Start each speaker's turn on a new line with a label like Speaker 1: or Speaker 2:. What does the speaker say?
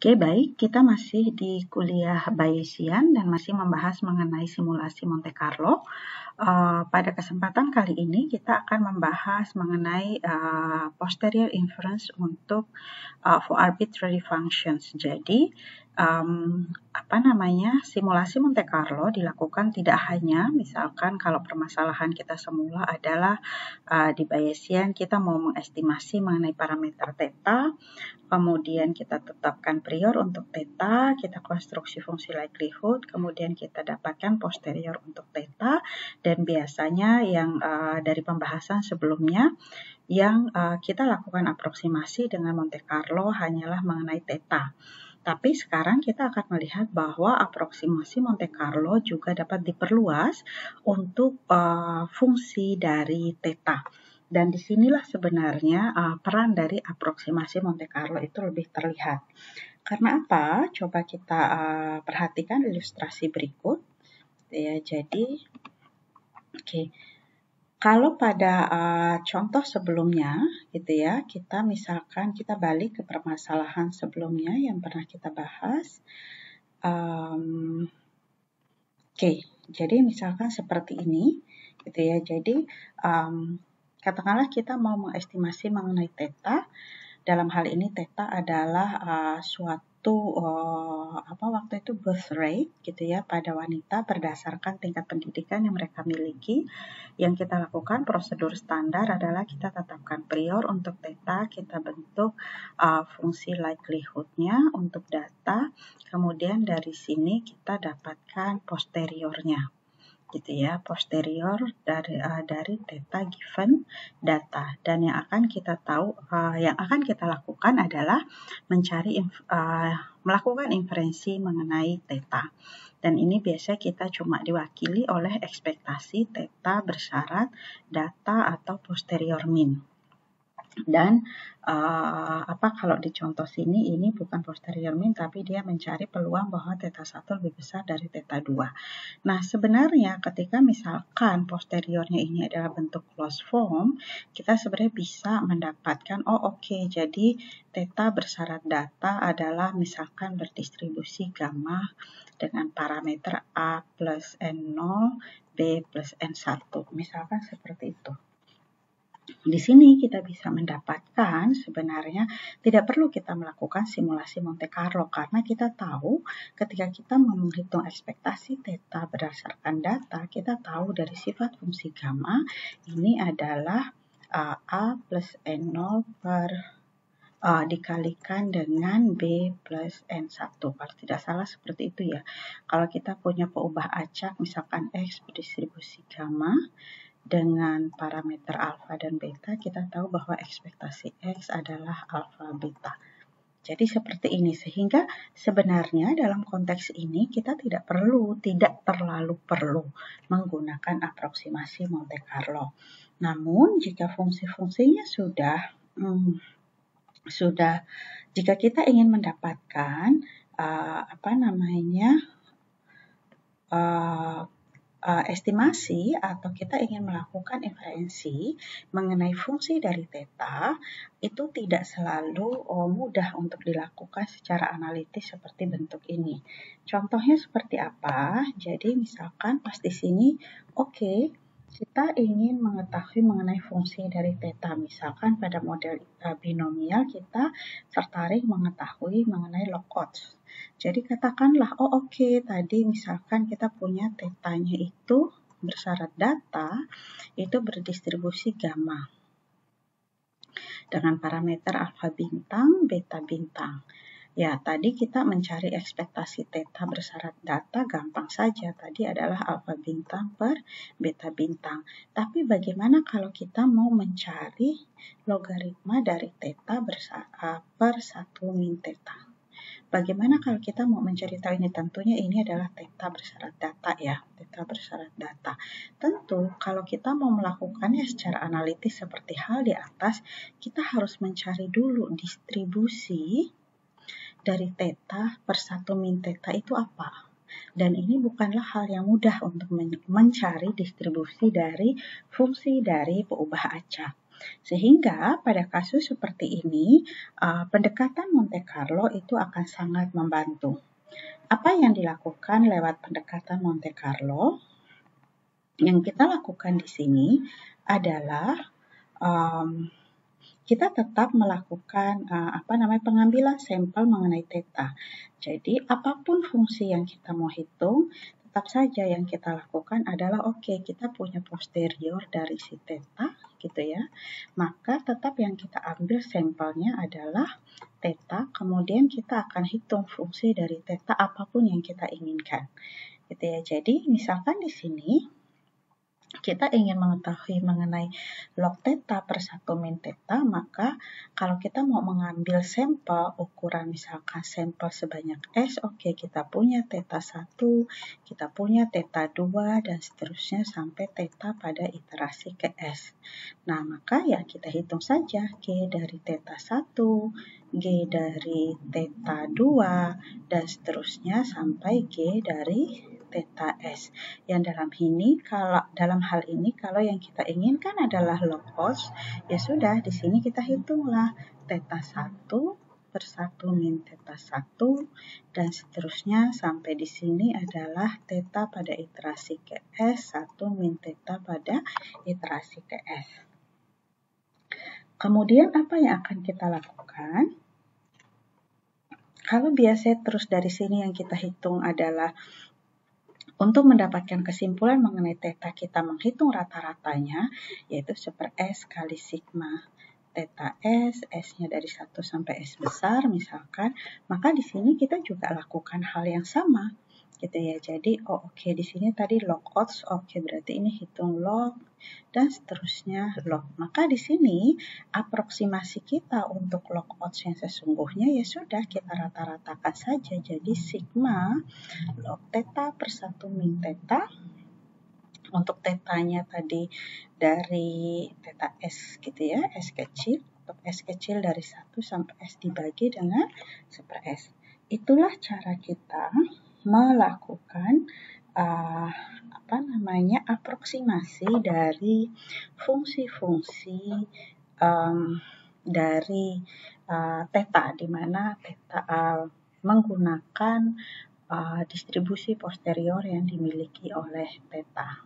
Speaker 1: Oke, baik. Kita masih di kuliah Bayesian dan masih membahas mengenai simulasi Monte Carlo. Pada kesempatan kali ini kita akan membahas mengenai posterior inference untuk for arbitrary functions. Jadi, simulasi Monte Carlo dilakukan tidak hanya misalkan kalau permasalahan kita semula adalah di Bayesian kita mau mengestimasi mengenai parameter theta. Kemudian kita tetapkan prior untuk theta, kita konstruksi fungsi likelihood, kemudian kita dapatkan posterior untuk theta, dan biasanya yang dari pembahasan sebelumnya, yang kita lakukan aproksimasi dengan Monte Carlo hanyalah mengenai theta. Tapi sekarang kita akan melihat bahwa aproksimasi Monte Carlo juga dapat diperluas untuk fungsi dari theta. Dan disinilah sebenarnya peran dari aproksimasi Monte Carlo itu lebih terlihat. Karena apa? Coba kita perhatikan ilustrasi berikut. Ya, jadi, kalau pada contoh sebelumnya, gitu ya, kita misalkan kita balik ke permasalahan sebelumnya yang pernah kita bahas. Jadi misalkan seperti ini, gitu ya. Jadi katakanlah kita mau mengestimasi mengenai theta. Dalam hal ini theta adalah suatu waktu itu birth rate gitu ya pada wanita berdasarkan tingkat pendidikan yang mereka miliki. Yang kita lakukan prosedur standar adalah kita tetapkan prior untuk theta, kita bentuk fungsi likelihood-nya untuk data, kemudian dari sini kita dapatkan posteriornya. Gitu ya, posterior dari theta given data, dan yang akan kita lakukan adalah melakukan inferensi mengenai theta, dan ini biasanya kita cuma diwakili oleh ekspektasi theta bersyarat data atau posterior min. Dan kalau di contoh sini ini bukan posterior min, tapi dia mencari peluang bahwa theta 1 lebih besar dari theta 2. Nah, sebenarnya ketika misalkan posteriornya ini adalah bentuk closed form, kita sebenarnya bisa mendapatkan, jadi theta bersyarat data adalah misalkan berdistribusi gamma dengan parameter A plus N0, B plus N1, misalkan seperti itu. Di sini kita bisa mendapatkan sebenarnya tidak perlu kita melakukan simulasi Monte Carlo, karena kita tahu ketika kita menghitung ekspektasi theta berdasarkan data, kita tahu dari sifat fungsi gamma ini adalah A plus N0 dikalikan dengan B plus N1. Kalau tidak salah seperti itu ya. Kalau kita punya peubah acak misalkan X berdistribusi gamma dengan parameter alfa dan beta, kita tahu bahwa ekspektasi X adalah alfa beta. Jadi seperti ini, sehingga sebenarnya dalam konteks ini kita tidak terlalu perlu menggunakan aproksimasi Monte Carlo. Namun jika fungsi-fungsinya jika kita ingin mendapatkan estimasi atau kita ingin melakukan inferensi mengenai fungsi dari theta, itu tidak selalu mudah untuk dilakukan secara analitis seperti bentuk ini. Contohnya seperti apa? Jadi misalkan pas di sini, kita ingin mengetahui mengenai fungsi dari theta. Misalkan pada model binomial kita tertarik mengetahui mengenai log odds. Jadi katakanlah, tadi misalkan kita punya tetanya itu bersyarat data, itu berdistribusi gamma dengan parameter alfa bintang, beta bintang. Ya, tadi kita mencari ekspektasi theta bersyarat data, gampang saja. Tadi adalah alfa bintang per beta bintang. Tapi bagaimana kalau kita mau mencari logaritma dari theta per 1 min theta? Bagaimana kalau kita mau mencari tahu ini? Tentunya ini adalah theta bersyarat data ya, theta bersyarat data. Tentu kalau kita mau melakukannya secara analitis seperti hal di atas, kita harus mencari dulu distribusi dari theta per 1 min theta itu apa. Dan ini bukanlah hal yang mudah untuk mencari distribusi dari fungsi dari peubah acak. Sehingga pada kasus seperti ini, pendekatan Monte Carlo itu akan sangat membantu. Apa yang dilakukan lewat pendekatan Monte Carlo? Yang kita lakukan di sini adalah kita tetap melakukan pengambilan sampel mengenai theta. Jadi apapun fungsi yang kita mau hitung, tetap saja yang kita lakukan adalah kita punya posterior dari si theta gitu ya. Maka tetap yang kita ambil sampelnya adalah theta, kemudian kita akan hitung fungsi dari theta apapun yang kita inginkan. Gitu ya. Jadi misalkan di sini kita ingin mengetahui mengenai log theta per 1 min theta, maka kalau kita mau mengambil sampel ukuran misalkan sampel sebanyak S, kita punya theta 1, kita punya theta 2, dan seterusnya sampai theta pada iterasi ke S. Nah, maka ya kita hitung saja G dari theta 1, G dari theta 2, dan seterusnya sampai G dari theta S. Yang dalam hal ini kalau yang kita inginkan adalah log odds, ya sudah di sini kita hitunglah theta 1 per 1 min theta 1 dan seterusnya sampai di sini adalah theta pada iterasi ke S 1 min theta pada iterasi ke S. Kemudian apa yang akan kita lakukan? Kalau biasa terus dari sini yang kita hitung adalah untuk mendapatkan kesimpulan mengenai theta, kita menghitung rata-ratanya, yaitu 1/S kali sigma theta S, S-nya dari 1 sampai S besar misalkan, maka di sini kita juga lakukan hal yang sama. Gitu ya. Jadi, di sini tadi log odds, berarti ini hitung log, dan seterusnya log. Maka di sini aproksimasi kita untuk log odds yang sesungguhnya ya sudah kita rata-ratakan saja. Jadi sigma log theta per 1 min theta, untuk tetanya tadi dari theta S gitu ya, S kecil, untuk S kecil dari 1 sampai S dibagi dengan 1/S. Itulah cara kita melakukan aproksimasi dari fungsi-fungsi dari theta, di mana theta menggunakan distribusi posterior yang dimiliki oleh theta.